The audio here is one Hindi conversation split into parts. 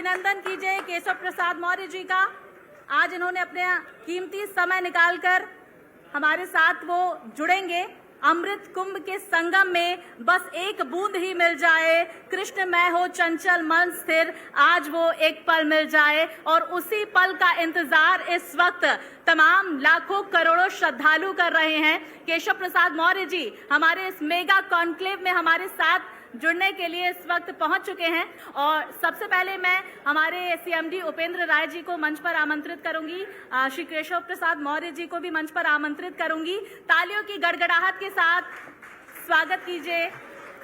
अभिनंदन कीजिए केशव प्रसाद मौर्य जी का। आज इन्होंने अपने कीमती समय निकालकर हमारे साथ वो जुड़ेंगे। अमृत कुंभ के संगम में बस एक बूंद ही मिल जाए, कृष्ण मैं हो चंचल मन स्थिर, आज वो एक पल मिल जाए। और उसी पल का इंतजार इस वक्त तमाम लाखों करोड़ों श्रद्धालु कर रहे हैं। केशव प्रसाद मौर्य जी हमारे इस मेगा कॉन्क्लेव में हमारे साथ जुड़ने के लिए इस वक्त पहुंच चुके हैं। और सबसे पहले मैं हमारे सीएमडी उपेंद्र राय जी को मंच पर आमंत्रित करूंगी, श्री केशव प्रसाद मौर्य जी को भी मंच पर आमंत्रित करूंगी। तालियों की गड़गड़ाहट के साथ स्वागत कीजिए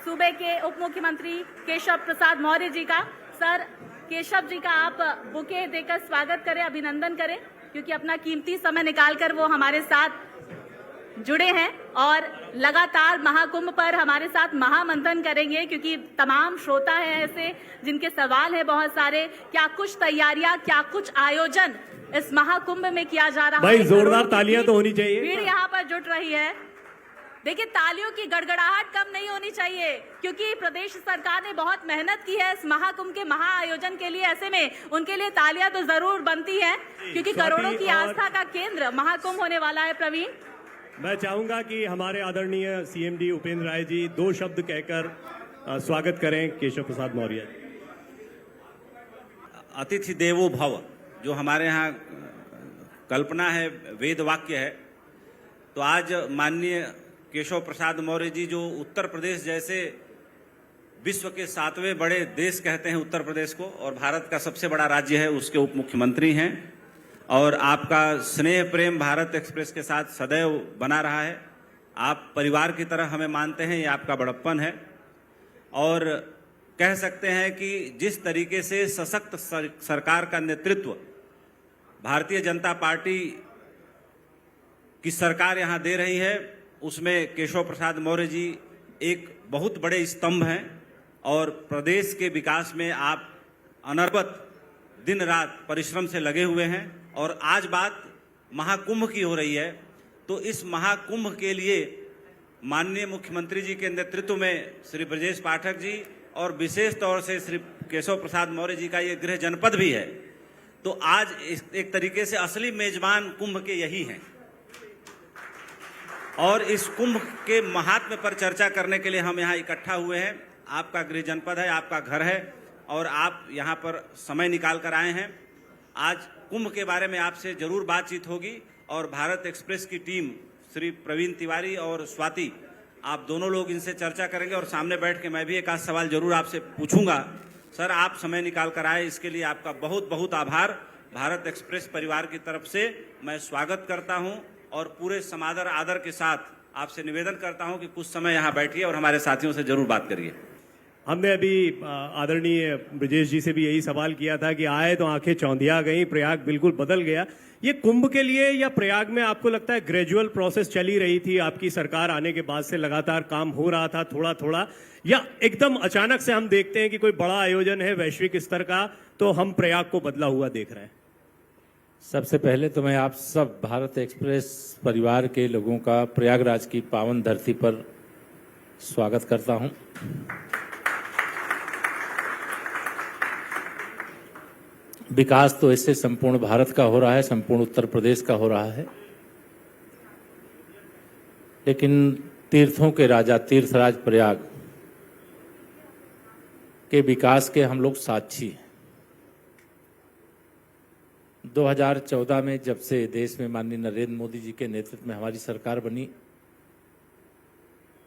सूबे के उप मुख्यमंत्री केशव प्रसाद मौर्य जी का। सर, केशव जी का आप बुके देकर स्वागत करें, अभिनंदन करें, क्योंकि अपना कीमती समय निकालकर वो हमारे साथ जुड़े हैं और लगातार महाकुंभ पर हमारे साथ महामंथन करेंगे, क्योंकि तमाम श्रोता हैं ऐसे जिनके सवाल है बहुत सारे। क्या कुछ तैयारियां, क्या कुछ आयोजन इस महाकुंभ में किया जा रहा है? भाई जोरदार तालियां तो होनी चाहिए। भीड़ यहाँ पर जुट रही है। देखिए, तालियों की गड़गड़ाहट कम नहीं होनी चाहिए, क्योंकि प्रदेश सरकार ने बहुत मेहनत की है इस महाकुंभ के महाआयोजन के लिए। ऐसे में उनके लिए तालियां तो जरूर बनती है, क्योंकि करोड़ों की आस्था का केंद्र महाकुंभ होने वाला है। प्रवीण, मैं चाहूंगा कि हमारे आदरणीय सीएमडी उपेंद्र राय जी 2 शब्द कहकर स्वागत करें केशव प्रसाद मौर्य। अतिथि देवो भव जो हमारे यहाँ कल्पना है, वेद वाक्य है। तो आज माननीय केशव प्रसाद मौर्य जी, जो उत्तर प्रदेश जैसे विश्व के 7वें बड़े देश कहते हैं उत्तर प्रदेश को, और भारत का सबसे बड़ा राज्य है, उसके उप मुख्यमंत्री हैं। और आपका स्नेह प्रेम भारत एक्सप्रेस के साथ सदैव बना रहा है। आप परिवार की तरह हमें मानते हैं, ये आपका बड़प्पन है। और कह सकते हैं कि जिस तरीके से सशक्त सरकार का नेतृत्व भारतीय जनता पार्टी की सरकार यहाँ दे रही है, उसमें केशव प्रसाद मौर्य जी एक बहुत बड़े स्तंभ हैं। और प्रदेश के विकास में आप अनवरत दिन रात परिश्रम से लगे हुए हैं। और आज बात महाकुंभ की हो रही है, तो इस महाकुंभ के लिए माननीय मुख्यमंत्री जी के नेतृत्व में श्री ब्रजेश पाठक जी और विशेष तौर से श्री केशव प्रसाद मौर्य जी का ये गृह जनपद भी है। तो आज एक तरीके से असली मेजबान कुंभ के यही हैं। और इस कुंभ के महात्म्य पर चर्चा करने के लिए हम यहाँ इकट्ठा हुए हैं। आपका गृह जनपद है, आपका घर है, और आप यहाँ पर समय निकाल कर आए हैं। आज कुंभ के बारे में आपसे जरूर बातचीत होगी। और भारत एक्सप्रेस की टीम श्री प्रवीण तिवारी और स्वाति, आप दोनों लोग इनसे चर्चा करेंगे। और सामने बैठ के मैं भी एक आध सवाल जरूर आपसे पूछूंगा। सर, आप समय निकाल कर आए, इसके लिए आपका बहुत बहुत आभार। भारत एक्सप्रेस परिवार की तरफ से मैं स्वागत करता हूं और पूरे समादर आदर के साथ आपसे निवेदन करता हूं कि कुछ समय यहाँ बैठिए और हमारे साथियों से जरूर बात करिए। हमने अभी आदरणीय ब्रजेश जी से भी यही सवाल किया था कि आए तो आंखें चौंधिया गई, प्रयाग बिल्कुल बदल गया। ये कुंभ के लिए या प्रयाग में आपको लगता है ग्रेजुअल प्रोसेस चली रही थी? आपकी सरकार आने के बाद से लगातार काम हो रहा था थोड़ा थोड़ा, या एकदम अचानक से हम देखते हैं कि कोई बड़ा आयोजन है वैश्विक स्तर का तो हम प्रयाग को बदला हुआ देख रहे हैं? सबसे पहले तो मैं आप सब भारत एक्सप्रेस परिवार के लोगों का प्रयागराज की पावन धरती पर स्वागत करता हूं। विकास तो इससे संपूर्ण भारत का हो रहा है, संपूर्ण उत्तर प्रदेश का हो रहा है। लेकिन तीर्थों के राजा तीर्थराज प्रयाग के विकास के हम लोग साक्षी हैं। 2014 में जब से देश में माननीय नरेंद्र मोदी जी के नेतृत्व में हमारी सरकार बनी,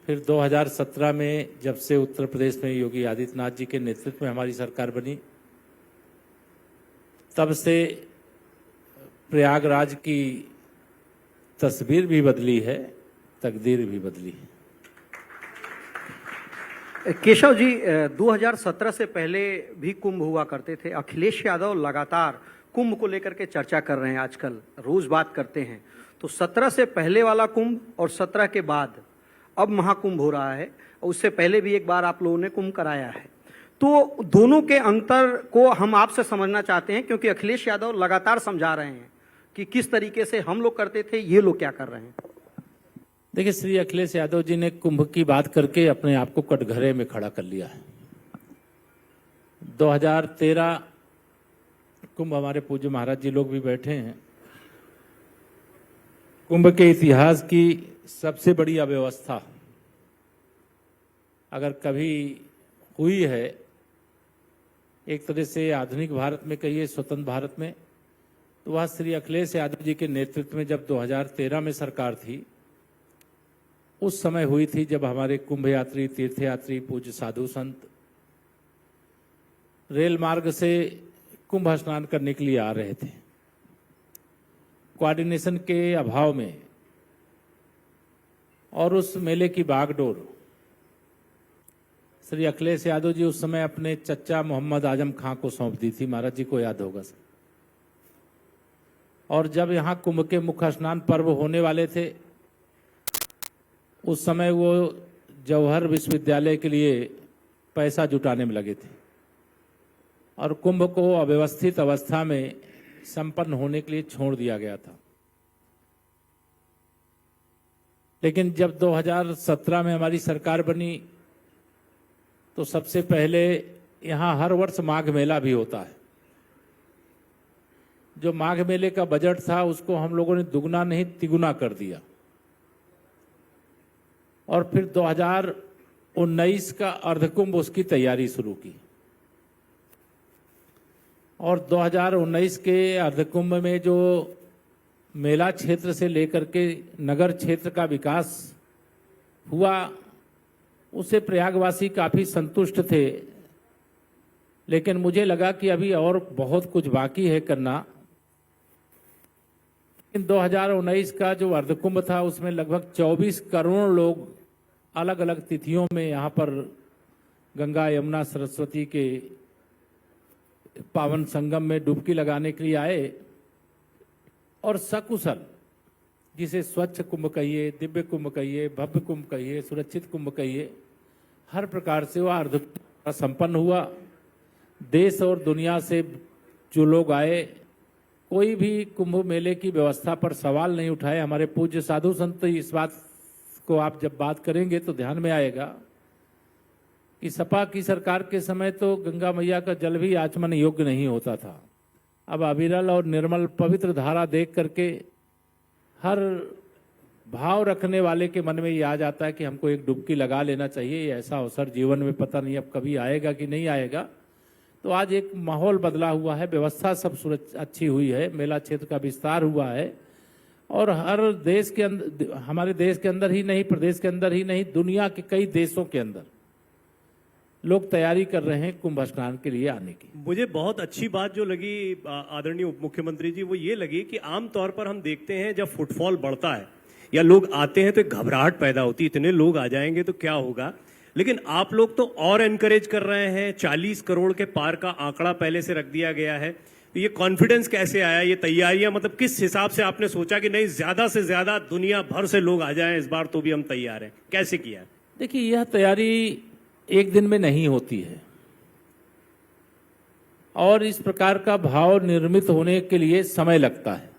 फिर 2017 में जब से उत्तर प्रदेश में योगी आदित्यनाथ जी के नेतृत्व में हमारी सरकार बनी, तब से प्रयागराज की तस्वीर भी बदली है, तकदीर भी बदली है। केशव जी, 2017 से पहले भी कुंभ हुआ करते थे। अखिलेश यादव लगातार कुंभ को लेकर के चर्चा कर रहे हैं, आजकल रोज बात करते हैं। तो 17 से पहले वाला कुंभ और 17 के बाद अब महाकुंभ हो रहा है, और उससे पहले भी एक बार आप लोगों ने कुंभ कराया है। तो दोनों के अंतर को हम आपसे समझना चाहते हैं, क्योंकि अखिलेश यादव लगातार समझा रहे हैं कि किस तरीके से हम लोग करते थे, ये लोग क्या कर रहे हैं। देखिए, श्री अखिलेश यादव जी ने कुंभ की बात करके अपने आप को कटघरे में खड़ा कर लिया है। 2013 कुंभ हमारे पूज्य महाराज जी लोग भी बैठे हैं। कुंभ के इतिहास की सबसे बड़ी अव्यवस्था अगर कभी हुई है, एक तरह से आधुनिक भारत में कहिए, स्वतंत्र भारत में, तो वह श्री अखिलेश यादव जी के नेतृत्व में जब 2013 में सरकार थी, उस समय हुई थी जब हमारे कुंभ यात्री, तीर्थयात्री, पूज्य साधु संत रेल मार्ग से कुंभ स्नान करने के लिए आ रहे थे। कोऑर्डिनेशन के अभाव में और उस मेले की बागडोर श्री अखिलेश यादव जी उस समय अपने चचा मोहम्मद आजम खां को सौंप दी थी, महाराज जी को याद होगा सर। और जब यहाँ कुंभ के मुख्य स्नान पर्व होने वाले थे, उस समय वो जवाहर विश्वविद्यालय के लिए पैसा जुटाने में लगे थे और कुंभ को अव्यवस्थित अवस्था में संपन्न होने के लिए छोड़ दिया गया था। लेकिन जब 2017 में हमारी सरकार बनी तो सबसे पहले यहाँ हर वर्ष माघ मेला भी होता है। जो माघ मेले का बजट था उसको हम लोगों ने दुगना नहीं तिगुना कर दिया और फिर 2019 का अर्धकुंभ उसकी तैयारी शुरू की और 2019 के अर्धकुंभ में जो मेला क्षेत्र से लेकर के नगर क्षेत्र का विकास हुआ, उससे प्रयागवासी काफी संतुष्ट थे। लेकिन मुझे लगा कि अभी और बहुत कुछ बाकी है करना। लेकिन 2019 का जो अर्धकुंभ था उसमें लगभग 24 करोड़ लोग अलग अलग तिथियों में यहाँ पर गंगा, यमुना, सरस्वती के पावन संगम में डुबकी लगाने के लिए आए और सकुशल, जिसे स्वच्छ कुंभ कहिए, दिव्य कुंभ कहिए, भव्य कुंभ कहिए, सुरक्षित कुंभ कहिए, हर प्रकार से वह अर्धकुंभ संपन्न हुआ। देश और दुनिया से जो लोग आए, कोई भी कुंभ मेले की व्यवस्था पर सवाल नहीं उठाए। हमारे पूज्य साधु संत इस बात को आप जब बात करेंगे तो ध्यान में आएगा कि सपा की सरकार के समय तो गंगा मैया का जल भी आचमन योग्य नहीं होता था। अब अविरल और निर्मल पवित्र धारा देख करके हर भाव रखने वाले के मन में ये आ जाता है कि हमको एक डुबकी लगा लेना चाहिए। ऐसा अवसर जीवन में पता नहीं अब कभी आएगा कि नहीं आएगा। तो आज एक माहौल बदला हुआ है, व्यवस्था सब अच्छी हुई है, मेला क्षेत्र का विस्तार हुआ है और हर देश के अंदर, हमारे देश के अंदर ही नहीं, प्रदेश के अंदर ही नहीं, दुनिया के कई देशों के अंदर लोग तैयारी कर रहे हैं कुंभ स्नान के लिए आने की। मुझे बहुत अच्छी बात जो लगी आदरणीय उप मुख्यमंत्री जी, वो ये लगी कि आमतौर पर हम देखते हैं जब फुटफॉल बढ़ता है या लोग आते हैं तो एक घबराहट पैदा होती है, इतने लोग आ जाएंगे तो क्या होगा। लेकिन आप लोग तो और एनकरेज कर रहे हैं, 40 करोड़ के पार का आंकड़ा पहले से रख दिया गया है। तो ये कॉन्फिडेंस कैसे आया, ये तैयारियां, मतलब किस हिसाब से आपने सोचा कि नहीं ज्यादा से ज्यादा दुनिया भर से लोग आ जाएं इस बार तो भी हम तैयार हैं, कैसे किया? देखिए, यह तैयारी एक दिन में नहीं होती है और इस प्रकार का भाव निर्मित होने के लिए समय लगता है।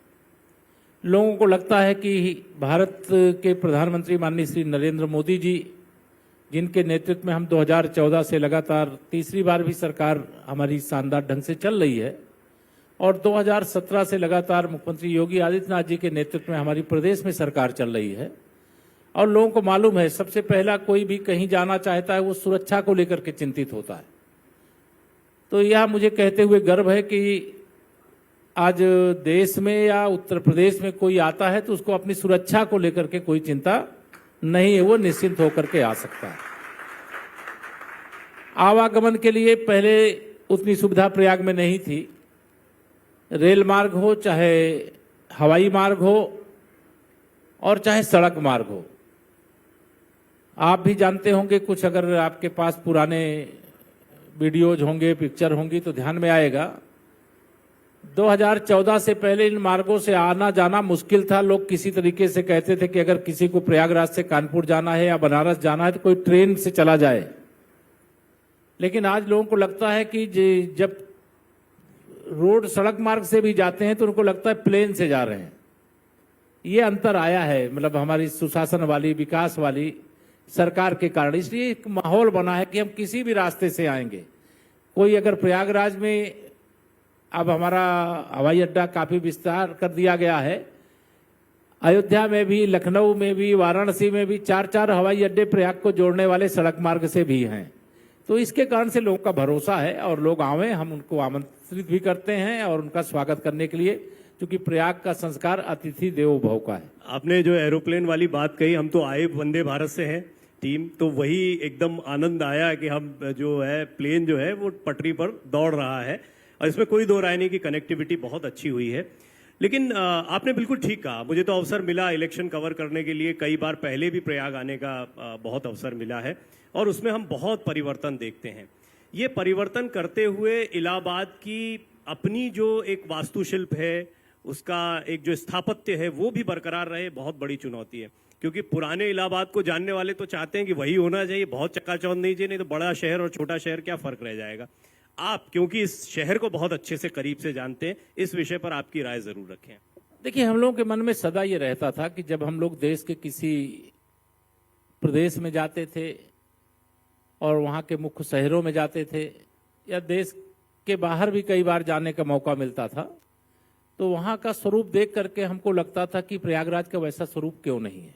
लोगों को लगता है कि भारत के प्रधानमंत्री माननीय श्री नरेंद्र मोदी जी, जिनके नेतृत्व में हम 2014 से लगातार तीसरी बार भी सरकार हमारी शानदार ढंग से चल रही है और 2017 से लगातार मुख्यमंत्री योगी आदित्यनाथ जी के नेतृत्व में हमारी प्रदेश में सरकार चल रही है और लोगों को मालूम है सबसे पहला कोई भी कहीं जाना चाहता है वो सुरक्षा को लेकर के चिंतित होता है। तो यह मुझे कहते हुए गर्व है कि आज देश में या उत्तर प्रदेश में कोई आता है तो उसको अपनी सुरक्षा को लेकर के कोई चिंता नहीं है, वो निश्चिंत होकर के आ सकता है। आवागमन के लिए पहले उतनी सुविधा प्रयाग में नहीं थी। रेल मार्ग हो, चाहे हवाई मार्ग हो और चाहे सड़क मार्ग हो। आप भी जानते होंगे, कुछ अगर आपके पास पुराने वीडियोज होंगे, पिक्चर होंगी तो ध्यान में आएगा 2014 से पहले इन मार्गों से आना जाना मुश्किल था। लोग किसी तरीके से कहते थे कि अगर किसी को प्रयागराज से कानपुर जाना है या बनारस जाना है तो कोई ट्रेन से चला जाए। लेकिन आज लोगों को लगता है कि जब रोड सड़क मार्ग से भी जाते हैं तो उनको लगता है प्लेन से जा रहे हैं। ये अंतर आया है, मतलब हमारी सुशासन वाली, विकास वाली सरकार के कारण। इसलिए एक माहौल बना है कि हम किसी भी रास्ते से आएंगे। कोई अगर प्रयागराज में अब हमारा हवाई अड्डा काफ़ी विस्तार कर दिया गया है। अयोध्या में भी, लखनऊ में भी, वाराणसी में भी 4-4 हवाई अड्डे प्रयाग को जोड़ने वाले सड़क मार्ग से भी हैं। तो इसके कारण से लोगों का भरोसा है और लोग आवे, हम उनको आमंत्रित भी करते हैं और उनका स्वागत करने के लिए, क्योंकि प्रयाग का संस्कार अतिथि देवो भव का है। आपने जो एरोप्लेन वाली बात कही, हम तो आए वंदे भारत से हैं टीम, तो वही एकदम आनंद आया कि हम जो है प्लेन जो है वो पटरी पर दौड़ रहा है और इसमें कोई दो राय नहीं कि कनेक्टिविटी बहुत अच्छी हुई है। लेकिन आपने बिल्कुल ठीक कहा, मुझे तो अवसर मिला इलेक्शन कवर करने के लिए, कई बार पहले भी प्रयाग आने का बहुत अवसर मिला है और उसमें हम बहुत परिवर्तन देखते हैं। ये परिवर्तन करते हुए इलाहाबाद की अपनी जो एक वास्तुशिल्प है, उसका एक जो स्थापत्य है वो भी बरकरार रहे, बहुत बड़ी चुनौती है। क्योंकि पुराने इलाहाबाद को जानने वाले तो चाहते हैं कि वही होना चाहिए, बहुत चकाचौंध नहीं चाहिए, नहीं तो बड़ा शहर और छोटा शहर क्या फर्क रह जाएगा। आप क्योंकि इस शहर को बहुत अच्छे से करीब से जानते हैं, इस विषय पर आपकी राय जरूर रखें। देखिए, हम लोगों के मन में सदा ये रहता था कि जब हम लोग देश के किसी प्रदेश में जाते थे और वहाँ के मुख्य शहरों में जाते थे या देश के बाहर भी कई बार जाने का मौका मिलता था, तो वहाँ का स्वरूप देख करके हमको लगता था कि प्रयागराज का वैसा स्वरूप क्यों नहीं है।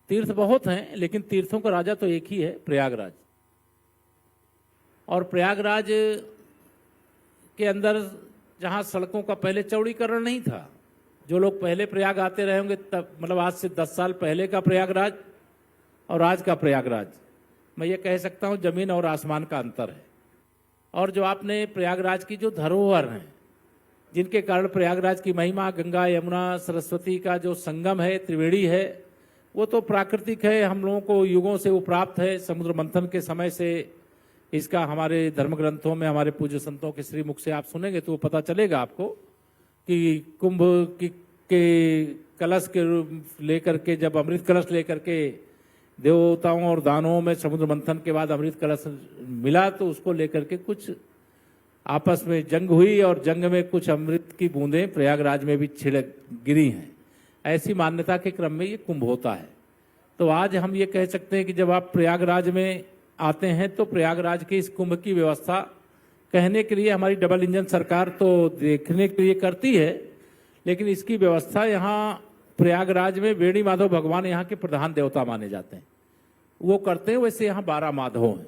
तीर्थ बहुत हैं, लेकिन तीर्थों का राजा तो एक ही है, प्रयागराज। और प्रयागराज के अंदर जहाँ सड़कों का पहले चौड़ीकरण नहीं था, जो लोग पहले प्रयाग आते रहे होंगे तब, मतलब आज से 10 साल पहले का प्रयागराज और आज का प्रयागराज, मैं ये कह सकता हूँ जमीन और आसमान का अंतर है। और जो आपने प्रयागराज की जो धरोहर हैं, जिनके कारण प्रयागराज की महिमा, गंगा यमुना सरस्वती का जो संगम है, त्रिवेणी है, वो तो प्राकृतिक है, हम लोगों को युगों से वो प्राप्त है। समुद्र मंथन के समय से इसका हमारे धर्म ग्रंथों में, हमारे पूज्य संतों के श्रीमुख से आप सुनेंगे तो वो पता चलेगा आपको कि कुंभ के कलश के लेकर के, जब अमृत कलश लेकर के देवताओं और दानवों में समुद्र मंथन के बाद अमृत कलश मिला, तो उसको लेकर के कुछ आपस में जंग हुई और जंग में कुछ अमृत की बूंदें प्रयागराज में भी छिड़क गिरी हैं। ऐसी मान्यता के क्रम में ये कुंभ होता है। तो आज हम ये कह सकते हैं कि जब आप प्रयागराज में आते हैं तो प्रयागराज के इस कुंभ की व्यवस्था कहने के लिए हमारी डबल इंजन सरकार तो देखने के लिए करती है, लेकिन इसकी व्यवस्था यहाँ प्रयागराज में वेणी माधव भगवान यहाँ के प्रधान देवता माने जाते हैं, वो करते हैं। वैसे यहाँ 12 माधव हैं,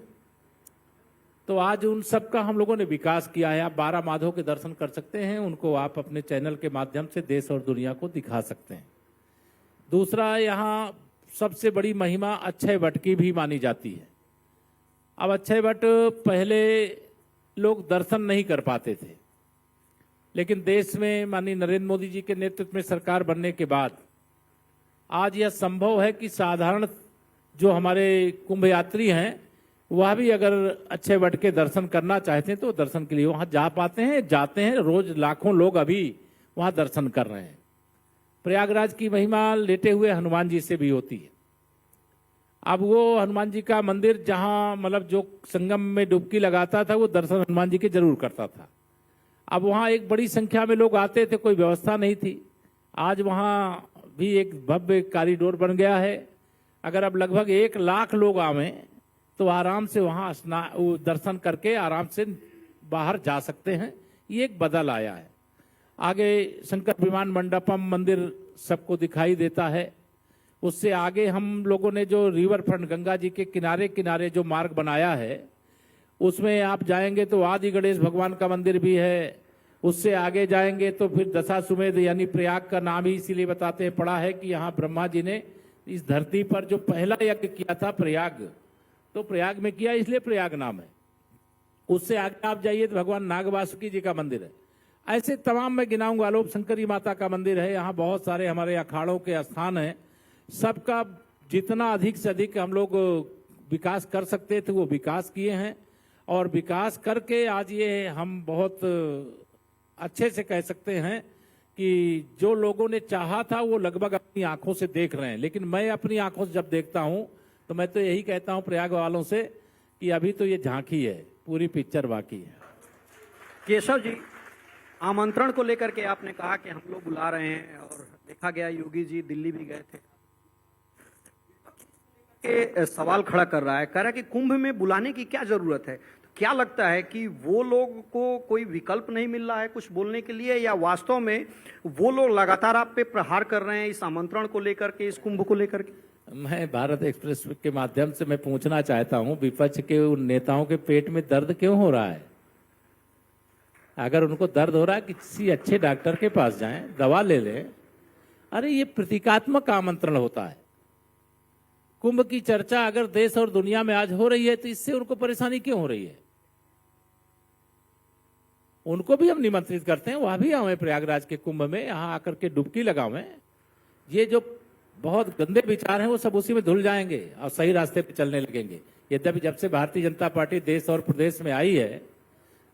तो आज उन सब का हम लोगों ने विकास किया है। आप 12 माधव के दर्शन कर सकते हैं, उनको आप अपने चैनल के माध्यम से देश और दुनिया को दिखा सकते हैं। दूसरा, यहाँ सबसे बड़ी महिमा अक्षय वट की भी मानी जाती है। अब अक्षय वट पहले लोग दर्शन नहीं कर पाते थे, लेकिन देश में माननीय नरेंद्र मोदी जी के नेतृत्व में सरकार बनने के बाद आज यह संभव है कि साधारण जो हमारे कुंभ यात्री हैं, वह भी अगर अक्षय वट के दर्शन करना चाहते हैं तो दर्शन के लिए वहां जा पाते हैं, जाते हैं। रोज लाखों लोग अभी वहां दर्शन कर रहे हैं। प्रयागराज की महिमा लेटे हुए हनुमान जी से भी होती है। अब वो हनुमान जी का मंदिर जहां मतलब जो संगम में डुबकी लगाता था, वो दर्शन हनुमान जी के जरूर करता था। अब वहां एक बड़ी संख्या में लोग आते थे, कोई व्यवस्था नहीं थी। आज वहां भी एक भव्य कॉरिडोर बन गया है। अगर अब लगभग 1 लाख लोग आवें तो आराम से वहाँ दर्शन करके आराम से बाहर जा सकते हैं। ये एक बदल आया है। आगे शंकर विमान मंडपम मंदिर सबको दिखाई देता है। उससे आगे हम लोगों ने जो रिवर फ्रंट, गंगा जी के किनारे किनारे जो मार्ग बनाया है, उसमें आप जाएंगे तो आदि गणेश भगवान का मंदिर भी है। उससे आगे जाएंगे तो फिर दशाश्वमेध, यानी प्रयाग का नाम ही इसीलिए बताते हैं पड़ा है कि यहाँ ब्रह्मा जी ने इस धरती पर जो पहला यज्ञ किया था प्रयाग, तो प्रयाग में किया, इसलिए प्रयाग नाम है। उससे आगे आप जाइए तो भगवान नाग वासुकी जी का मंदिर है। ऐसे तमाम मैं गिनाऊंगा, आलोप शंकरी माता का मंदिर है। यहाँ बहुत सारे हमारे अखाड़ों के स्थान हैं। सबका जितना अधिक से अधिक हम लोग विकास कर सकते थे वो विकास किए हैं, और विकास करके आज ये हम बहुत अच्छे से कह सकते हैं कि जो लोगों ने चाहा था वो लगभग अपनी आंखों से देख रहे हैं। लेकिन मैं अपनी आंखों से जब देखता हूं तो मैं तो यही कहता हूं प्रयाग वालों से कि अभी तो ये झांकी है, पूरी पिक्चर बाकी है। केशव जी, आमंत्रण को लेकर के आपने कहा कि हम लोग बुला रहे हैं, और देखा गया योगी जी दिल्ली भी गए थे। सवाल खड़ा कर रहा है, कह रहा है कि कुंभ में बुलाने की क्या जरूरत है। तो क्या लगता है कि वो लोग को कोई विकल्प नहीं मिल रहा है कुछ बोलने के लिए, या वास्तव में वो लोग लगातार आप पे प्रहार कर रहे हैं इस आमंत्रण को लेकर के, इस कुंभ को लेकर के? मैं भारत एक्सप्रेस के माध्यम से मैं पूछना चाहता हूं, विपक्ष के उन नेताओं के पेट में दर्द क्यों हो रहा है? अगर उनको दर्द हो रहा है, किसी अच्छे डॉक्टर के पास जाएं, दवा ले लें। अरे ये प्रतीकात्मक आमंत्रण होता है। कुंभ की चर्चा अगर देश और दुनिया में आज हो रही है तो इससे उनको परेशानी क्यों हो रही है? उनको भी हम निमंत्रित करते हैं, वह भी आवे प्रयागराज के कुंभ में, यहां आकर के डुबकी लगावें। ये जो बहुत गंदे विचार हैं वो सब उसी में धुल जाएंगे और सही रास्ते पे चलने लगेंगे। यद्यपि जब से भारतीय जनता पार्टी देश और प्रदेश में आई है,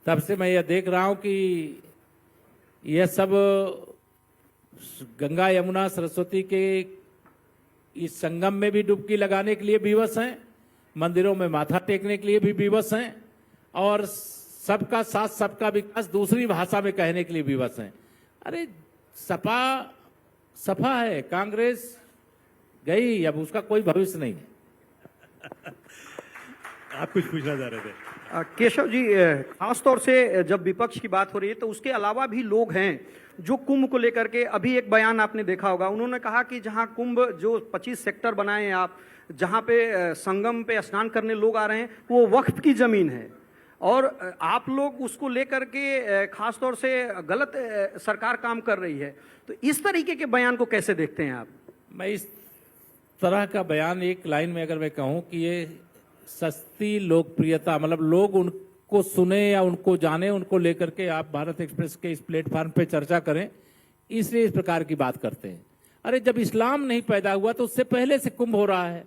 तब से मैं यह देख रहा हूं कि यह सब गंगा यमुना सरस्वती के इस संगम में भी डुबकी लगाने के लिए विवश हैं, मंदिरों में माथा टेकने के लिए भी विवश हैं, और सबका साथ सबका विकास दूसरी भाषा में कहने के लिए विवश हैं। अरे सपा है, कांग्रेस गई, अब उसका कोई भविष्य नहीं है। आप कुछ पूछना चाह रहे थे? केशव जी, खासतौर से जब विपक्ष की बात हो रही है तो उसके अलावा भी लोग हैं जो कुंभ को लेकर के, अभी एक बयान आपने देखा होगा, उन्होंने कहा कि जहां कुंभ जो 25 सेक्टर बनाए हैं आप, जहां पे संगम पे स्नान करने लोग आ रहे हैं, वो वक्फ की जमीन है, और आप लोग उसको लेकर के खासतौर से गलत सरकार काम कर रही है। तो इस तरीके के बयान को कैसे देखते हैं आप? मैं इस तरह का बयान एक लाइन में अगर मैं कहूं कि ये सस्ती लोकप्रियता, मतलब लोग उनको सुने या उनको जाने, उनको लेकर के आप भारत एक्सप्रेस के इस प्लेटफॉर्म पे चर्चा करें, इसलिए इस प्रकार की बात करते हैं। अरे जब इस्लाम नहीं पैदा हुआ तो उससे पहले से कुंभ हो रहा है।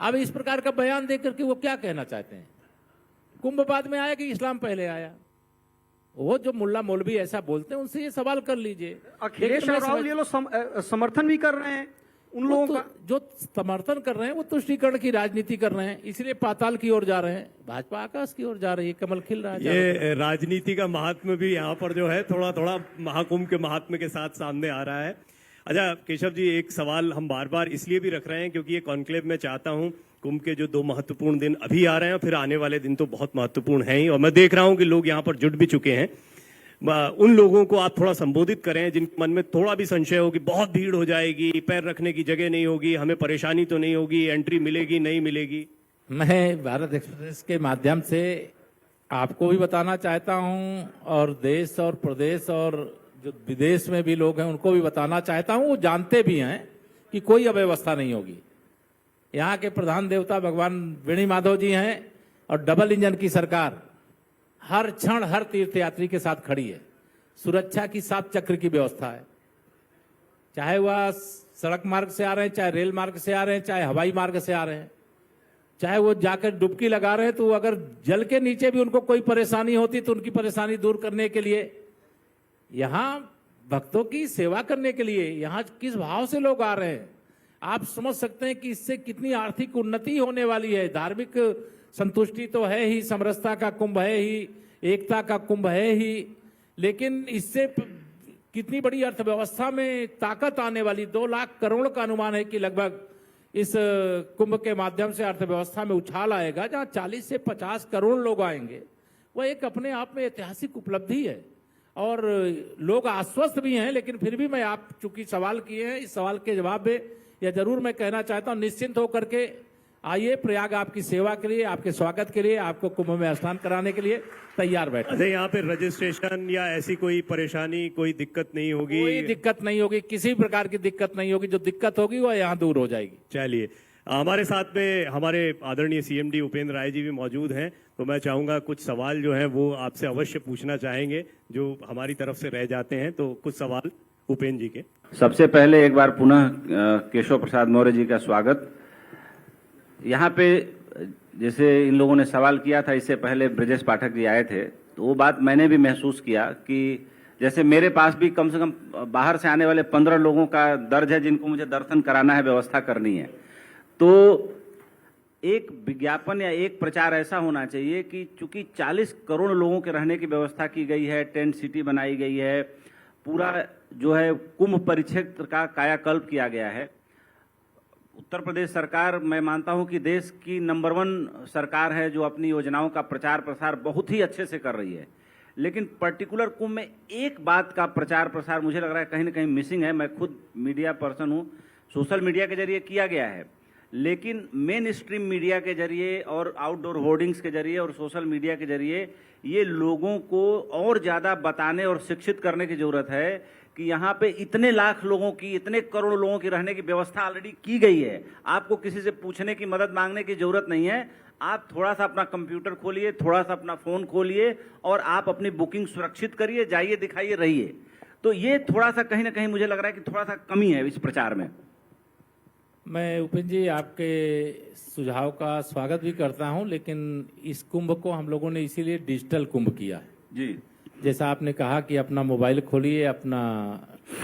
अब इस प्रकार का बयान देकर के वो क्या कहना चाहते हैं? कुंभ बाद में आया कि इस्लाम पहले आया? वो जो मुल्ला मौलवी ऐसा बोलते हैं उनसे ये सवाल कर लीजिए। अखिलेश और राहुल ये लोग समर्थन भी कर रहे हैं उन लोगों का, जो समर्थन कर रहे हैं वो तुष्टीकरण की राजनीति कर रहे हैं, इसलिए पाताल की ओर जा रहे हैं। भाजपा आकाश की ओर जा रही है, कमल खिल रहा है। ये राजनीति का महात्म्य भी यहाँ पर जो है थोड़ा थोड़ा महाकुंभ के महात्म्य के साथ सामने आ रहा है। अच्छा केशव जी, एक सवाल हम बार बार इसलिए भी रख रहे हैं क्योंकि ये कॉन्क्लेव में चाहता हूं, कुंभ के जो 2 महत्वपूर्ण दिन अभी आ रहे हैं, फिर आने वाले दिन तो बहुत महत्वपूर्ण हैं ही, और मैं देख रहा हूं कि लोग यहाँ पर जुट भी चुके हैं। उन लोगों को आप थोड़ा संबोधित करें जिनके मन में थोड़ा भी संशय हो कि बहुत भीड़ हो जाएगी, पैर रखने की जगह नहीं होगी, हमें परेशानी तो नहीं होगी, एंट्री मिलेगी नहीं मिलेगी। मैं भारत एक्सप्रेस के माध्यम से आपको भी बताना चाहता हूं, और देश और प्रदेश और जो विदेश में भी लोग हैं उनको भी बताना चाहता हूं, वो जानते भी हैं कि कोई अव्यवस्था नहीं होगी। यहाँ के प्रधान देवता भगवान वेणी माधव जी हैं, और डबल इंजन की सरकार हर क्षण हर तीर्थयात्री के साथ खड़ी है। सुरक्षा की 7 चक्र की व्यवस्था है, चाहे वह सड़क मार्ग से आ रहे हैं, चाहे रेल मार्ग से आ रहे हैं, चाहे हवाई मार्ग से आ रहे हैं, चाहे वो जाकर डुबकी लगा रहे हैं, तो अगर जल के नीचे भी उनको कोई परेशानी होती तो उनकी परेशानी दूर करने के लिए, यहाँ भक्तों की सेवा करने के लिए, यहाँ किस भाव से लोग आ रहे हैं आप समझ सकते हैं कि इससे कितनी आर्थिक उन्नति होने वाली है। धार्मिक संतुष्टि तो है ही, समरसता का कुंभ है ही, एकता का कुंभ है ही, लेकिन इससे कितनी बड़ी अर्थव्यवस्था में ताकत आने वाली। 2 लाख करोड़ का अनुमान है कि लगभग इस कुंभ के माध्यम से अर्थव्यवस्था में उछाल आएगा, जहां 40 से 50 करोड़ लोग आएंगे। वह एक अपने आप में ऐतिहासिक उपलब्धि है, और लोग आश्वस्त भी हैं। लेकिन फिर भी मैं, आप चूंकि सवाल किए हैं, इस सवाल के जवाब में यह जरूर मैं कहना चाहता हूं, निश्चिंत होकर के आइए, प्रयाग आपकी सेवा के लिए, आपके स्वागत के लिए, आपको कुंभ में स्नान कराने के लिए तैयार बैठे। अच्छा, यहाँ पे रजिस्ट्रेशन या ऐसी कोई परेशानी, कोई दिक्कत नहीं होगी? कोई दिक्कत नहीं होगी, किसी प्रकार की दिक्कत नहीं होगी। जो दिक्कत होगी वह यहाँ दूर हो जाएगी। चलिए, हमारे साथ में हमारे आदरणीय सीएमडी उपेंद्र राय जी भी मौजूद हैं, तो मैं चाहूंगा कुछ सवाल जो हैं वो आपसे अवश्य पूछना चाहेंगे जो हमारी तरफ से रह जाते हैं। तो कुछ सवाल उपेंद्र जी के। सबसे पहले एक बार पुनः केशव प्रसाद मौर्य जी का स्वागत। यहाँ पे जैसे इन लोगों ने सवाल किया था, इससे पहले ब्रजेश पाठक जी आए थे, तो वो बात मैंने भी महसूस किया कि जैसे मेरे पास भी कम से कम बाहर से आने वाले 15 लोगों का दर्ज है जिनको मुझे दर्शन कराना है, व्यवस्था करनी है। तो एक विज्ञापन या एक प्रचार ऐसा होना चाहिए कि चूंकि 40 करोड़ लोगों के रहने की व्यवस्था की गई है, टेंट सिटी बनाई गई है, पूरा जो है कुंभ परिक्षेत्र का कायाकल्प किया गया है, उत्तर प्रदेश सरकार, मैं मानता हूं कि देश की नंबर 1 सरकार है जो अपनी योजनाओं का प्रचार प्रसार बहुत ही अच्छे से कर रही है। लेकिन पर्टिकुलर कुंभ में एक बात का प्रचार प्रसार मुझे लग रहा है कहीं ना कहीं मिसिंग है। मैं खुद मीडिया पर्सन हूं, सोशल मीडिया के जरिए किया गया है, लेकिन मेन स्ट्रीम मीडिया के जरिए और आउटडोर होर्डिंग्स के जरिए और सोशल मीडिया के जरिए ये लोगों को और ज़्यादा बताने और शिक्षित करने की ज़रूरत है कि यहाँ पे इतने लाख लोगों की, इतने करोड़ लोगों की रहने की व्यवस्था ऑलरेडी की गई है। आपको किसी से पूछने की, मदद मांगने की ज़रूरत नहीं है। आप थोड़ा सा अपना कंप्यूटर खोलिए, थोड़ा सा अपना फ़ोन खोलिए और आप अपनी बुकिंग सुरक्षित करिए, जाइए, दिखाइए, रहिए। तो ये थोड़ा सा कहीं ना कहीं मुझे लग रहा है कि थोड़ा सा कमी है इस प्रचार में। मैं उपेंद्र जी आपके सुझाव का स्वागत भी करता हूं, लेकिन इस कुंभ को हम लोगों ने इसीलिए डिजिटल कुंभ किया है। जी, जैसा आपने कहा कि अपना मोबाइल खोलिए, अपना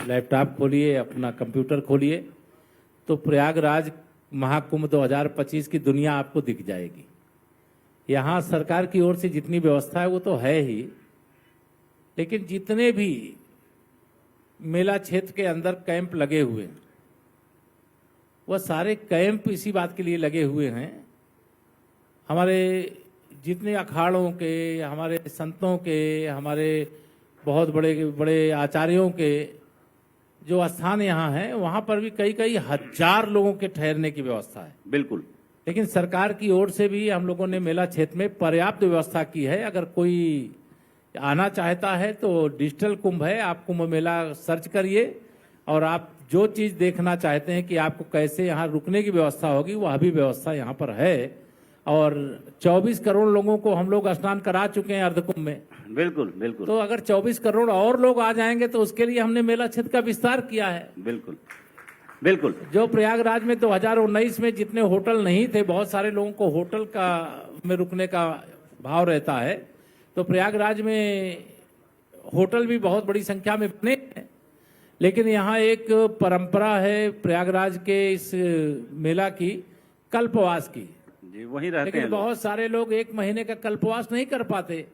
लैपटॉप खोलिए, अपना कंप्यूटर खोलिए, तो प्रयागराज महाकुंभ 2025 की दुनिया आपको दिख जाएगी। यहाँ सरकार की ओर से जितनी व्यवस्था है वो तो है ही, लेकिन जितने भी मेला क्षेत्र के अंदर कैंप लगे हुए हैं, वह सारे कैंप इसी बात के लिए लगे हुए हैं, हमारे जितने अखाड़ों के, हमारे संतों के, हमारे बहुत बड़े बड़े आचार्यों के जो स्थान यहाँ हैं, वहाँ पर भी कई कई हजार लोगों के ठहरने की व्यवस्था है। बिल्कुल। लेकिन सरकार की ओर से भी हम लोगों ने मेला क्षेत्र में पर्याप्त व्यवस्था की है। अगर कोई आना चाहता है तो डिजिटल कुंभ है, आप कुंभ मेला सर्च करिए और आप जो चीज़ देखना चाहते हैं कि आपको कैसे यहाँ रुकने की व्यवस्था होगी, वह भी व्यवस्था यहाँ पर है। और 24 करोड़ लोगों को हम लोग स्नान करा चुके हैं अर्धकुंभ में। बिल्कुल बिल्कुल। तो अगर 24 करोड़ और लोग आ जाएंगे तो उसके लिए हमने मेला क्षेत्र का विस्तार किया है। बिल्कुल बिल्कुल। जो प्रयागराज में 2019 में जितने होटल नहीं थे, बहुत सारे लोगों को होटल का में रुकने का भाव रहता है, तो प्रयागराज में होटल भी बहुत बड़ी संख्या में बने हैं। लेकिन यहाँ एक परंपरा है प्रयागराज के इस मेला की, कल्पवास की। जी, वहीं रहते लेकिन हैं बहुत सारे लोग 1 महीने का कल्पवास नहीं कर पाते,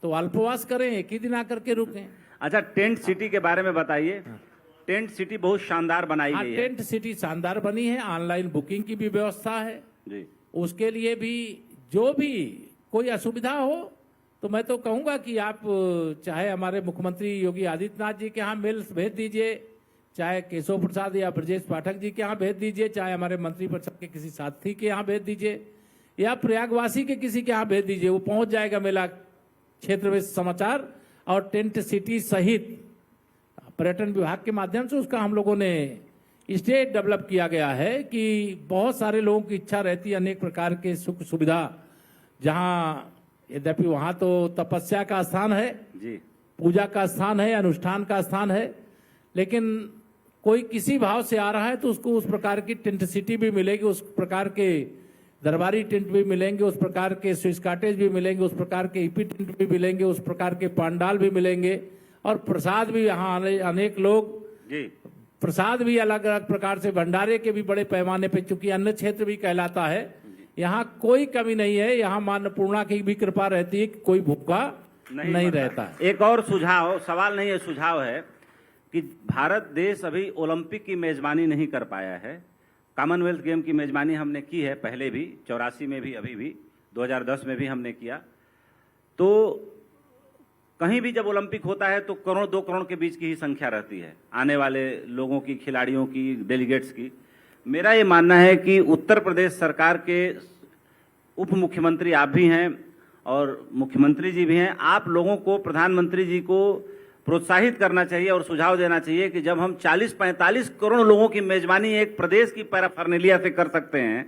तो अल्पवास करें, 1 ही दिन आकर के रुकें। अच्छा, टेंट सिटी के बारे में बताइए। टेंट सिटी बहुत शानदार बनाई गई है। टेंट सिटी शानदार बनी है, ऑनलाइन बुकिंग की भी व्यवस्था है जी। उसके लिए भी जो भी कोई असुविधा हो तो मैं तो कहूंगा कि आप चाहे हमारे मुख्यमंत्री योगी आदित्यनाथ जी के यहाँ मेल भेज दीजिए, चाहे केशव प्रसाद या ब्रजेश पाठक जी के यहाँ भेज दीजिए, चाहे हमारे मंत्रिपरिषद के किसी साथी के यहाँ भेज दीजिए, या प्रयागवासी के किसी के यहाँ भेज दीजिए, वो पहुंच जाएगा मेला क्षेत्र में समाचार। और टेंट सिटी सहित पर्यटन विभाग के माध्यम से उसका हम लोगों ने स्टेज डेवलप किया गया है कि बहुत सारे लोगों की इच्छा रहती है अनेक प्रकार के सुख सुविधा, जहाँ यद्यपि वहाँ तो तपस्या का स्थान है जी, पूजा का स्थान है, अनुष्ठान का स्थान है, लेकिन कोई किसी भाव से आ रहा है तो उसको उस प्रकार की टेंट सिटी भी मिलेगी, उस प्रकार के दरबारी टेंट भी मिलेंगे, उस प्रकार के स्विस कॉटेज भी मिलेंगे, उस प्रकार के ईपी टेंट भी मिलेंगे, उस प्रकार के पांडाल भी मिलेंगे, और प्रसाद भी यहाँ अनेक लोग जी, प्रसाद भी अलग अलग प्रकार से, भंडारे के भी बड़े पैमाने पे, चूंकि अन्न क्षेत्र भी कहलाता है, यहाँ कोई कमी नहीं है। यहाँ मां अन्नपूर्णा की भी कृपा रहती है कि कोई भूखा नहीं रहता है। एक और सुझाव, सवाल नहीं है, सुझाव है कि भारत देश अभी ओलंपिक की मेजबानी नहीं कर पाया है। कॉमनवेल्थ गेम की मेजबानी हमने की है पहले भी, 84 में भी, अभी भी 2010 में भी हमने किया। तो कहीं भी जब ओलंपिक होता है तो करोड़ 2 करोड़ के बीच की ही संख्या रहती है आने वाले लोगों की, खिलाड़ियों की, डेलीगेट्स की। मेरा ये मानना है कि उत्तर प्रदेश सरकार के उप मुख्यमंत्री आप भी हैं और मुख्यमंत्री जी भी हैं, आप लोगों को, प्रधानमंत्री जी को प्रोत्साहित करना चाहिए और सुझाव देना चाहिए कि जब हम 40-45 करोड़ लोगों की मेजबानी एक प्रदेश की पैराफर्नेलिया से कर सकते हैं,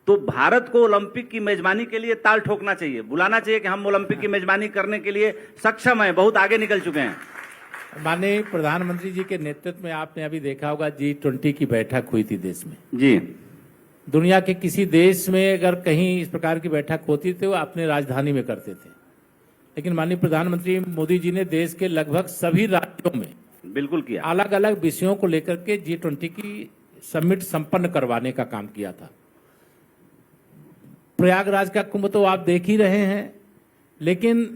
तो भारत को ओलंपिक की मेजबानी के लिए ताल ठोकना चाहिए, बुलाना चाहिए कि हम ओलंपिक की मेजबानी करने के लिए सक्षम हैं, बहुत आगे निकल चुके हैं। माननीय प्रधानमंत्री जी के नेतृत्व में आपने अभी देखा होगा G20 की बैठक हुई थी देश में। जी, दुनिया के किसी देश में अगर कहीं इस प्रकार की बैठक होती थी, वो अपने राजधानी में करते थे, लेकिन माननीय प्रधानमंत्री मोदी जी ने देश के लगभग सभी राज्यों में बिल्कुल किया, अलग अलग विषयों को लेकर के G20 की समिट संपन्न करवाने का काम किया था। प्रयागराज का कुंभ तो आप देख ही रहे हैं, लेकिन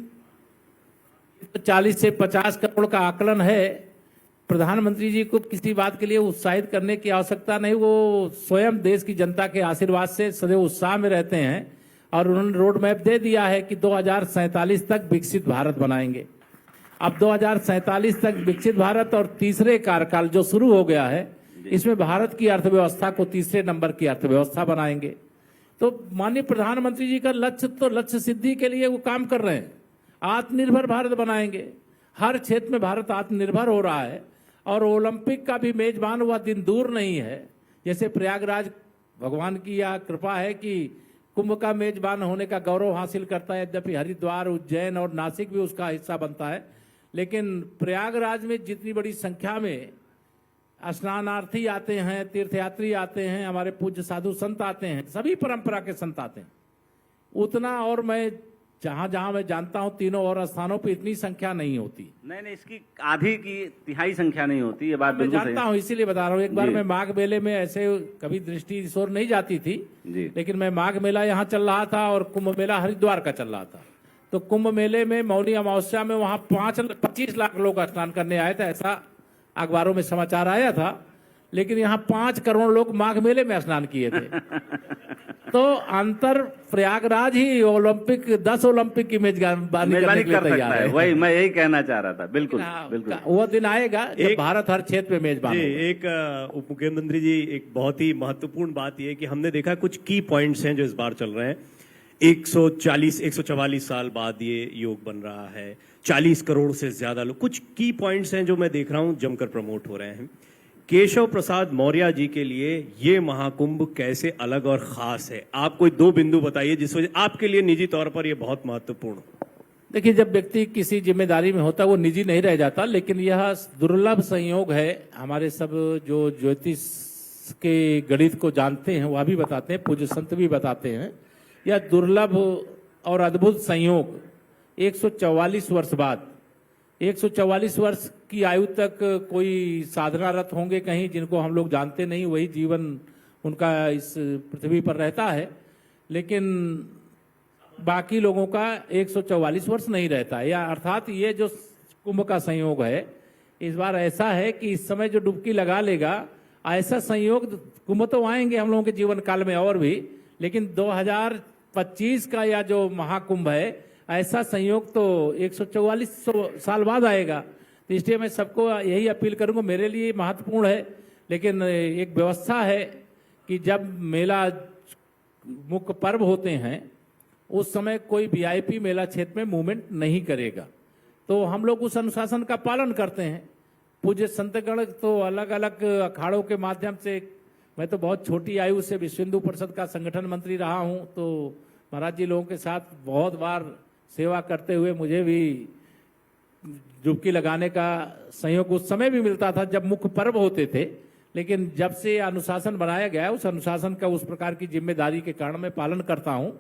40 से 50 करोड़ का आकलन है, प्रधानमंत्री जी को किसी बात के लिए उत्साहित करने की आवश्यकता नहीं, वो स्वयं देश की जनता के आशीर्वाद से सदैव उत्साह में रहते हैं और उन्होंने रोड मैप दे दिया है कि 2047 तक विकसित भारत बनाएंगे। अब 2047 तक विकसित भारत और तीसरे कार्यकाल जो शुरू हो गया है, इसमें भारत की अर्थव्यवस्था को तीसरे नंबर की अर्थव्यवस्था बनाएंगे। तो माननीय प्रधानमंत्री जी का लक्ष्य तो लक्ष्य सिद्धि के लिए वो काम कर रहे हैं। आत्मनिर्भर भारत बनाएंगे, हर क्षेत्र में भारत आत्मनिर्भर हो रहा है और ओलंपिक का भी मेजबान हुआ दिन दूर नहीं है। जैसे प्रयागराज भगवान की यह कृपा है कि कुंभ का मेजबान होने का गौरव हासिल करता है, यद्यपि हरिद्वार, उज्जैन और नासिक भी उसका हिस्सा बनता है, लेकिन प्रयागराज में जितनी बड़ी संख्या में स्नानार्थी आते हैं, तीर्थयात्री आते हैं, हमारे पूज्य साधु संत आते हैं, सभी परंपरा के संत आते हैं, उतना और मैं जहां जहां मैं जानता हूं तीनों और स्थानों पे इतनी संख्या नहीं होती। नहीं, इसकी आधी की तिहाई संख्या नहीं होती, ये बात मैं बिल्कुल सही जानता है। हूं, इसीलिए बता रहा हूं। एक बार जी। मैं माघ मेले में ऐसे कभी दृष्टि इस ओर नहीं जाती थी, जी। लेकिन मैं माघ मेला यहाँ चल रहा था और कुंभ मेला हरिद्वार का चल रहा था। तो कुंभ मेले में मौनी अमावस्या में वहां 25 लाख लोग स्नान करने आए थे, ऐसा अखबारों में समाचार आया था, लेकिन यहाँ 5 करोड़ लोग माघ मेले में स्नान किए थे। तो अंतर प्रयागराज ही ओलंपिक 10 ओलंपिक की मेजबानी करने मेजबानी के लिए कर सकता तैयार है, है। वही मैं यही कहना चाह रहा था। बिल्कुल बिल्कुल। वो दिन आएगा जब भारत हर क्षेत्र में मेजबान जी, होगा। एक उप मुख्यमंत्री जी, एक बहुत ही महत्वपूर्ण बात यह है कि हमने देखा कुछ की पॉइंट्स हैं जो इस बार चल रहे हैं। 144 साल बाद ये योग बन रहा है, 40 करोड़ से ज्यादा लोग, कुछ की पॉइंट्स हैं जो मैं देख रहा हूं जमकर प्रमोट हो रहे हैं। केशव प्रसाद मौर्य जी के लिए ये महाकुंभ कैसे अलग और खास है? आप कोई 2 बिंदु बताइए जिस वजह आपके लिए निजी तौर पर ये बहुत महत्वपूर्ण हो। देखिए, जब व्यक्ति किसी जिम्मेदारी में होता है वो निजी नहीं रह जाता, लेकिन यह दुर्लभ संयोग है। हमारे सब जो ज्योतिष के गणित को जानते हैं वह भी बताते हैं, पूज्य संत भी बताते हैं, यह दुर्लभ और अद्भुत संयोग 144 वर्ष बाद, 144 वर्ष की आयु तक कोई साधनारत होंगे कहीं जिनको हम लोग जानते नहीं, वही जीवन उनका इस पृथ्वी पर रहता है, लेकिन बाकी लोगों का 144 वर्ष नहीं रहता है। या अर्थात ये जो कुंभ का संयोग है इस बार ऐसा है कि इस समय जो डुबकी लगा लेगा, ऐसा संयोग कुंभ तो आएंगे हम लोगों के जीवन काल में और भी, लेकिन 2025 का या जो महाकुंभ है ऐसा संयोग तो 144 साल बाद आएगा। तो इसलिए मैं सबको यही अपील करूंगा, मेरे लिए महत्वपूर्ण है, लेकिन एक व्यवस्था है कि जब मेला मुख्य पर्व होते हैं उस समय कोई वीआईपी मेला क्षेत्र में मूवमेंट नहीं करेगा, तो हम लोग उस अनुशासन का पालन करते हैं। पूज्य संतगण तो अलग अलग अखाड़ों के माध्यम से, मैं तो बहुत छोटी आयु से विश्व हिंदू परिषद का संगठन मंत्री रहा हूं, तो महाराज जी लोगों के साथ बहुत बार सेवा करते हुए मुझे भी डुबकी लगाने का संयोग उस समय भी मिलता था जब मुख्य पर्व होते थे, लेकिन जब से अनुशासन बनाया गया उस अनुशासन का उस प्रकार की जिम्मेदारी के कारण मैं पालन करता हूं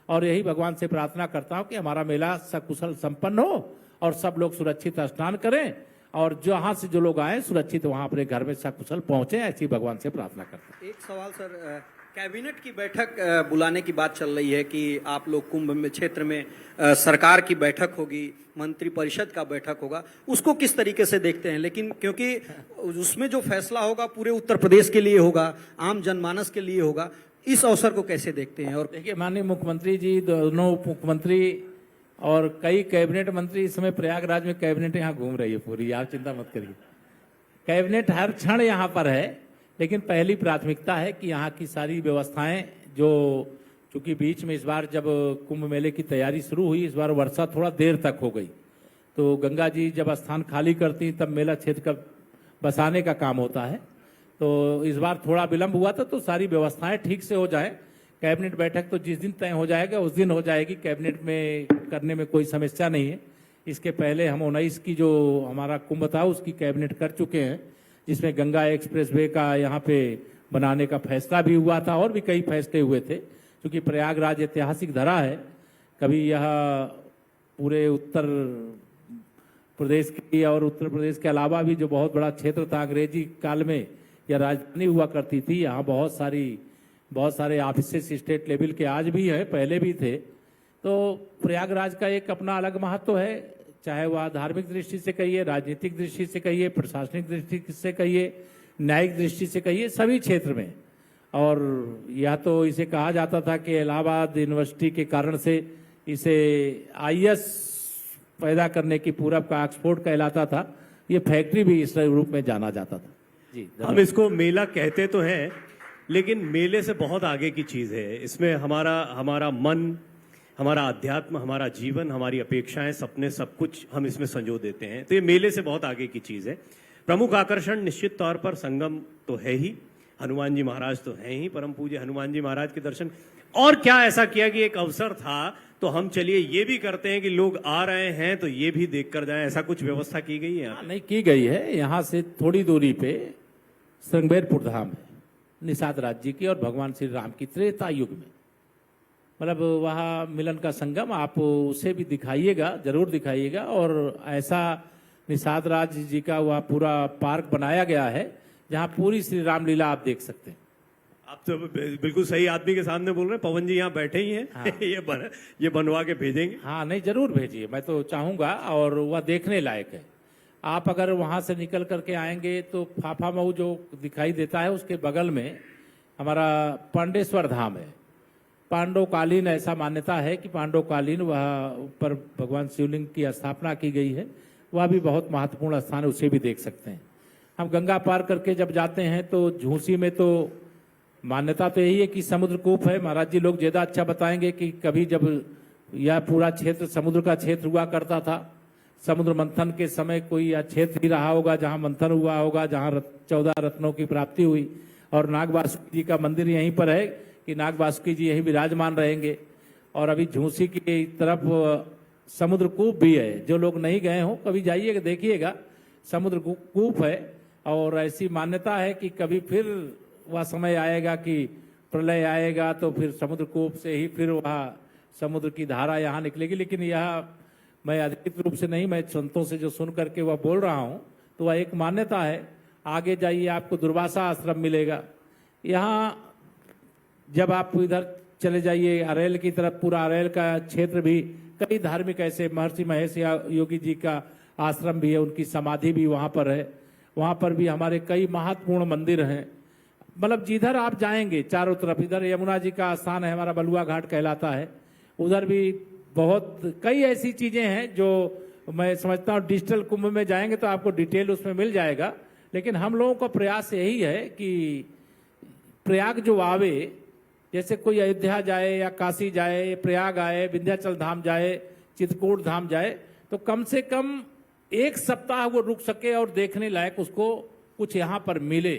और यही भगवान से प्रार्थना करता हूं कि हमारा मेला सकुशल संपन्न हो और सब लोग सुरक्षित स्नान करें और जहां से जो लोग आए सुरक्षित वहां अपने घर में सकुशल पहुंचे, ऐसी भगवान से प्रार्थना करते हैं। एक सवाल सर, कैबिनेट की बैठक बुलाने की बात चल रही है कि आप लोग कुंभ में क्षेत्र में सरकार की बैठक होगी, मंत्री परिषद का बैठक होगा, उसको किस तरीके से देखते हैं? लेकिन क्योंकि उसमें जो फैसला होगा पूरे उत्तर प्रदेश के लिए होगा, आम जनमानस के लिए होगा, इस अवसर को कैसे देखते हैं? और देखिए, माननीय मुख्यमंत्री जी, दोनों उप मुख्यमंत्री और कई कैबिनेट मंत्री इस समय प्रयागराज में कैबिनेट यहाँ घूम रही है पूरी, आप चिंता मत करिए। कैबिनेट हर क्षण यहाँ पर है, लेकिन पहली प्राथमिकता है कि यहाँ की सारी व्यवस्थाएं जो, चूंकि बीच में इस बार जब कुंभ मेले की तैयारी शुरू हुई, इस बार वर्षा थोड़ा देर तक हो गई, तो गंगा जी जब स्थान खाली करती तब मेला क्षेत्र का बसाने का काम होता है, तो इस बार थोड़ा विलंब हुआ था, तो सारी व्यवस्थाएं ठीक से हो जाए। कैबिनेट बैठक तो जिस दिन तय हो जाएगा उस दिन हो जाएगी, कैबिनेट में करने में कोई समस्या नहीं है। इसके पहले हम 19 की जो हमारा कुंभ था उसकी कैबिनेट कर चुके हैं, जिसमें गंगा एक्सप्रेस वे का यहाँ पे बनाने का फैसला भी हुआ था और भी कई फैसले हुए थे। क्योंकि प्रयागराज ऐतिहासिक धरा है, कभी यह पूरे उत्तर प्रदेश की और उत्तर प्रदेश के अलावा भी जो बहुत बड़ा क्षेत्र था, अंग्रेजी काल में यह राजधानी हुआ करती थी। यहाँ बहुत सारे ऑफिसेस स्टेट लेवल के आज भी हैं, पहले भी थे। तो प्रयागराज का एक अपना अलग महत्व है। चाहे वह धार्मिक दृष्टि से कहिए, राजनीतिक दृष्टि से कहिए, प्रशासनिक दृष्टि से कहिए, न्यायिक दृष्टि से कहिए, सभी क्षेत्र में। और या तो इसे कहा जाता था कि इलाहाबाद यूनिवर्सिटी के कारण से इसे आईएएस पैदा करने की पूरब का ऑक्सफोर्ड कहलाता था, ये फैक्ट्री भी इस रूप में जाना जाता था। जी, हम इसको मेला कहते तो हैं, लेकिन मेले से बहुत आगे की चीज है। इसमें हमारा मन, हमारा अध्यात्म, हमारा जीवन, हमारी अपेक्षाएं, सपने, सब कुछ हम इसमें संजो देते हैं। तो ये मेले से बहुत आगे की चीज है। प्रमुख आकर्षण निश्चित तौर पर संगम तो है ही, हनुमान जी महाराज तो हैं ही, परम पूज्य हनुमान जी महाराज के दर्शन। और क्या ऐसा किया कि एक अवसर था तो हम चलिए ये भी करते हैं कि लोग आ रहे हैं तो ये भी देख कर जाए, ऐसा कुछ व्यवस्था की गई है? नहीं की गई है। यहाँ से थोड़ी दूरी पे श्रृंगेरपुर धाम है, निषाद राज जी की और भगवान श्री राम की त्रेता युग में, मतलब वहाँ मिलन का संगम, आप उसे भी दिखाइएगा, जरूर दिखाइएगा। और ऐसा निषाद राज जी का वह पूरा पार्क बनाया गया है जहाँ पूरी श्री रामलीला आप देख सकते हैं। आप तो बिल्कुल सही आदमी के सामने बोल रहे हैं। पवन जी यहाँ बैठे ही हैं। हाँ। ये बनवा के भेजेंगे। हाँ नहीं, जरूर भेजिए, मैं तो चाहूँगा। और वह देखने लायक है। आप अगर वहाँ से निकल करके आएंगे तो फाफा मऊ जो दिखाई देता है उसके बगल में हमारा पांडेश्वर धाम है। पांडवकालीन ऐसा मान्यता है कि पांडवकालीन वह ऊपर भगवान शिवलिंग की स्थापना की गई है, वह भी बहुत महत्वपूर्ण स्थान है, उसे भी देख सकते हैं। हम गंगा पार करके जब जाते हैं तो झूसी में तो मान्यता तो यही है कि समुद्र कूप है। महाराज जी लोग ज्यादा अच्छा बताएंगे कि कभी जब यह पूरा क्षेत्र समुद्र का क्षेत्र हुआ करता था, समुद्र मंथन के समय कोई यह क्षेत्र ही रहा होगा जहां मंथन हुआ होगा, जहां 14 रत्नों की प्राप्ति हुई। और नाग वासुकी जी का मंदिर यहीं पर है कि नाग वासुकी जी यहीं विराजमान रहेंगे। और अभी झूसी की तरफ समुद्र कूप भी है, जो लोग नहीं गए हों कभी जाइएगा, देखिएगा, समुद्र कूप है। और ऐसी मान्यता है कि कभी फिर वह समय आएगा कि प्रलय आएगा तो फिर समुद्र कूप से ही फिर वह समुद्र की धारा यहाँ निकलेगी। लेकिन यह मैं अधिकृत रूप से नहीं, मैं संतों से जो सुन करके वह बोल रहा हूँ, तो वह एक मान्यता है। आगे जाइए आपको दुर्वासा आश्रम मिलेगा। यहाँ जब आप इधर चले जाइए अरेल की तरफ, पूरा अरेल का क्षेत्र भी कई धार्मिक ऐसे, महर्षि महेश योगी जी का आश्रम भी है, उनकी समाधि भी वहाँ पर है। वहाँ पर भी हमारे कई महत्वपूर्ण मंदिर हैं। मतलब जिधर आप जाएंगे चारों तरफ, इधर यमुना जी का स्थान है, हमारा बलुआ घाट कहलाता है, उधर भी बहुत कई ऐसी चीजें हैं जो मैं समझता हूँ डिजिटल कुंभ में जाएंगे तो आपको डिटेल उसमें मिल जाएगा। लेकिन हम लोगों का प्रयास यही है कि प्रयाग जो आवे, जैसे कोई अयोध्या जाए या काशी जाए, प्रयाग आए, विंध्याचल धाम जाए, चित्रकूट धाम जाए, तो कम से कम एक सप्ताह वो रुक सके और देखने लायक उसको कुछ यहाँ पर मिले।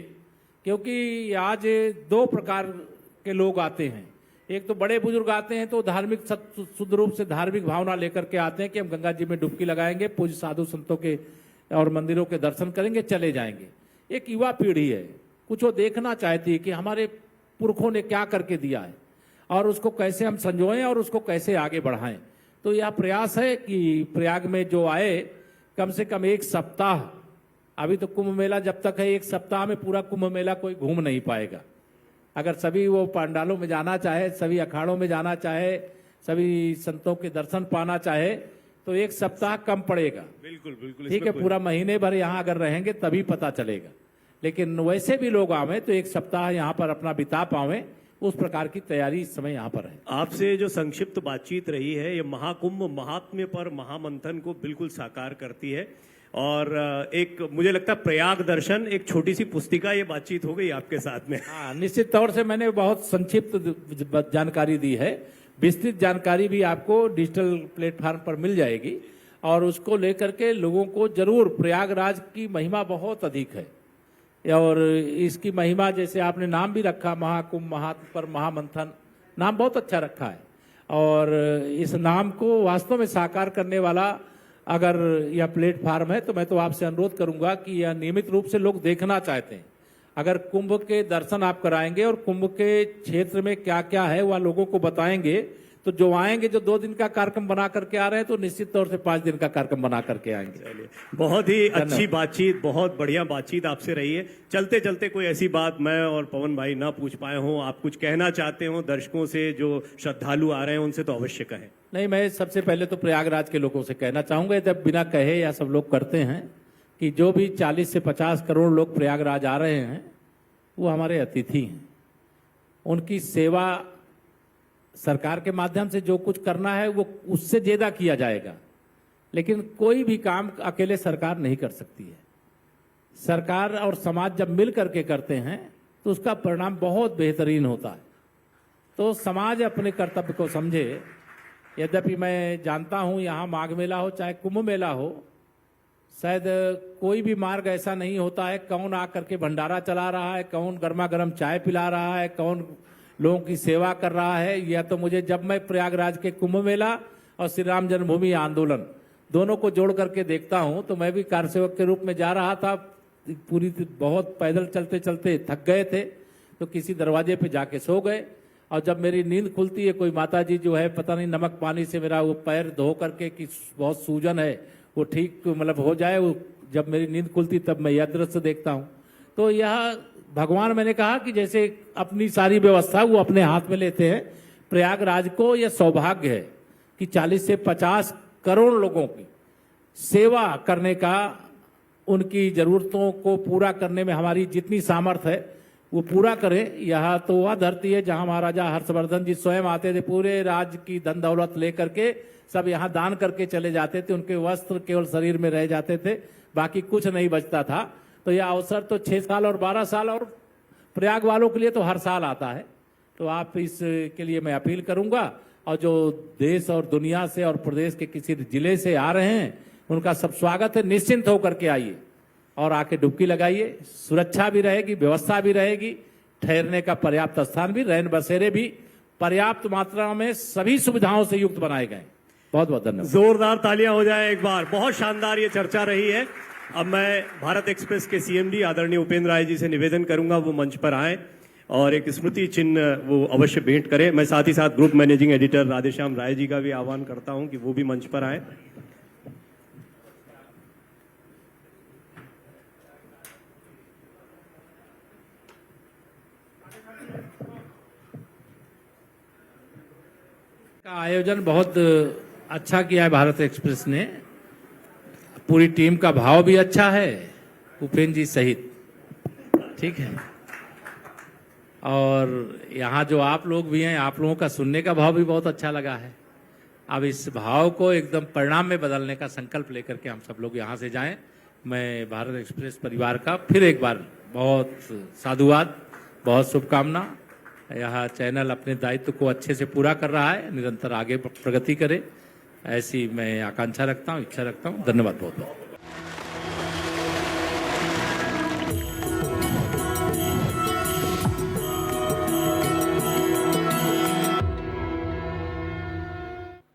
क्योंकि आज दो प्रकार के लोग आते हैं। एक तो बड़े बुजुर्ग आते हैं तो धार्मिक शुद्ध रूप से धार्मिक भावना लेकर के आते हैं कि हम गंगा जी में डुबकी लगाएंगे, पूज्य साधु संतों के और मंदिरों के दर्शन करेंगे, चले जाएंगे। एक युवा पीढ़ी है, कुछ वो देखना चाहती है कि हमारे पुरखों ने क्या करके दिया है और उसको कैसे हम संजोएं और उसको कैसे आगे बढ़ाएं। तो यह प्रयास है कि प्रयाग में जो आए कम से कम एक सप्ताह, अभी तो कुंभ मेला जब तक है, एक सप्ताह में पूरा कुंभ मेला कोई घूम नहीं पाएगा। अगर सभी वो पंडालों में जाना चाहे, सभी अखाड़ों में जाना चाहे, सभी संतों के दर्शन पाना चाहे, तो एक सप्ताह कम पड़ेगा। बिल्कुल बिल्कुल, ठीक है, पूरा महीने भर यहाँ अगर रहेंगे तभी पता चलेगा। लेकिन वैसे भी लोग आवे तो एक सप्ताह यहाँ पर अपना बिता पावे, उस प्रकार की तैयारी इस समय यहाँ पर है। आपसे जो संक्षिप्त बातचीत रही है, ये महाकुंभ महात्म्य पर महामंथन को बिल्कुल साकार करती है। और एक मुझे लगता है प्रयाग दर्शन एक छोटी सी पुस्तिका ये बातचीत हो गई आपके साथ में। हाँ, निश्चित तौर से मैंने बहुत संक्षिप्त जानकारी दी है। विस्तृत जानकारी भी आपको डिजिटल प्लेटफॉर्म पर मिल जाएगी और उसको लेकर के लोगों को जरूर, प्रयागराज की महिमा बहुत अधिक है और इसकी महिमा, जैसे आपने नाम भी रखा महाकुंभ महात्म पर महामंथन, नाम बहुत अच्छा रखा है। और इस नाम को वास्तव में साकार करने वाला अगर यह प्लेटफार्म है तो मैं तो आपसे अनुरोध करूंगा कि यह नियमित रूप से लोग देखना चाहते हैं। अगर कुंभ के दर्शन आप कराएंगे और कुंभ के क्षेत्र में क्या क्या है वह लोगों को बताएंगे तो जो आएंगे, जो 2 दिन का कार्यक्रम बना करके आ रहे हैं, तो निश्चित तौर से 5 दिन का कार्यक्रम बना करके आएंगे। चलिए, बहुत ही अच्छी बातचीत, बहुत बढ़िया बातचीत आपसे रही है। चलते चलते कोई ऐसी बात मैं और पवन भाई ना पूछ पाए हों, आप कुछ कहना चाहते हो दर्शकों से, जो श्रद्धालु आ रहे हैं उनसे, तो अवश्य कहें। नहीं, मैं सबसे पहले तो प्रयागराज के लोगों से कहना चाहूंगा, जब बिना कहे या सब लोग करते हैं, कि जो भी 40 से 50 करोड़ लोग प्रयागराज आ रहे हैं वो हमारे अतिथि हैं। उनकी सेवा सरकार के माध्यम से जो कुछ करना है वो उससे ज्यादा किया जाएगा, लेकिन कोई भी काम अकेले सरकार नहीं कर सकती है। सरकार और समाज जब मिल करके करते हैं तो उसका परिणाम बहुत बेहतरीन होता है। तो समाज अपने कर्तव्य को समझे। यद्यपि मैं जानता हूं यहाँ माघ मेला हो चाहे कुंभ मेला हो, शायद कोई भी मार्ग ऐसा नहीं होता है कौन आकर के भंडारा चला रहा है, कौन गर्मा गर्म चाय पिला रहा है, कौन लोगों की सेवा कर रहा है। या तो मुझे, जब मैं प्रयागराज के कुंभ मेला और श्री राम जन्मभूमि आंदोलन दोनों को जोड़ करके देखता हूं, तो मैं भी कारसेवक के रूप में जा रहा था, पूरी बहुत पैदल चलते चलते थक गए थे, तो किसी दरवाजे पे जाके सो गए। और जब मेरी नींद खुलती है, कोई माताजी जो है पता नहीं नमक पानी से मेरा वो पैर धो करके कि बहुत सूजन है वो ठीक मतलब हो जाए, वो जब मेरी नींद खुलती तब मैं यह दृश्य देखता हूँ। तो यह भगवान, मैंने कहा कि जैसे अपनी सारी व्यवस्था वो अपने हाथ में लेते हैं। प्रयागराज को यह सौभाग्य है कि 40 से 50 करोड़ लोगों की सेवा करने का, उनकी जरूरतों को पूरा करने में हमारी जितनी सामर्थ्य है वो पूरा करें। यह तो वह धरती है जहां महाराजा हर्षवर्धन जी स्वयं आते थे, पूरे राज्य की धन दौलत लेकर के सब यहाँ दान करके चले जाते थे, उनके वस्त्र केवल शरीर में रह जाते थे, बाकी कुछ नहीं बचता था। तो यह अवसर तो 6 साल और 12 साल और प्रयाग वालों के लिए तो हर साल आता है। तो आप इसके लिए मैं अपील करूंगा, और जो देश और दुनिया से और प्रदेश के किसी जिले से आ रहे हैं उनका सब स्वागत है। निश्चिंत होकर के आइए और आके डुबकी लगाइए। सुरक्षा भी रहेगी, व्यवस्था भी रहेगी, ठहरने का पर्याप्त स्थान भी, रैन बसेरे भी पर्याप्त मात्रा में सभी सुविधाओं से युक्त बनाए गए। बहुत बहुत धन्यवाद। जोरदार तालियां हो जाए एक बार। बहुत शानदार ये चर्चा रही है। अब मैं भारत एक्सप्रेस के सीएमडी आदरणीय उपेंद्र राय जी से निवेदन करूंगा वो मंच पर आए और एक स्मृति चिन्ह वो अवश्य भेंट करें। मैं साथ ही साथ group managing editor Radheshyam Rai ji का भी आह्वान करता हूं कि वो भी मंच पर आए। का आयोजन बहुत अच्छा किया है भारत एक्सप्रेस ने। पूरी टीम का भाव भी अच्छा है, उपेंद्र जी सहित, ठीक है। और यहाँ जो आप लोग भी हैं, आप लोगों का सुनने का भाव भी बहुत अच्छा लगा है। अब इस भाव को एकदम परिणाम में बदलने का संकल्प लेकर के हम सब लोग यहाँ से जाएं। मैं भारत एक्सप्रेस परिवार का फिर एक बार बहुत साधुवाद, बहुत शुभकामना। यह चैनल अपने दायित्व को अच्छे से पूरा कर रहा है, निरंतर आगे प्रगति करे, ऐसी मैं आकांक्षा रखता हूँ, इच्छा रखता हूँ। धन्यवाद बहुत बहुत।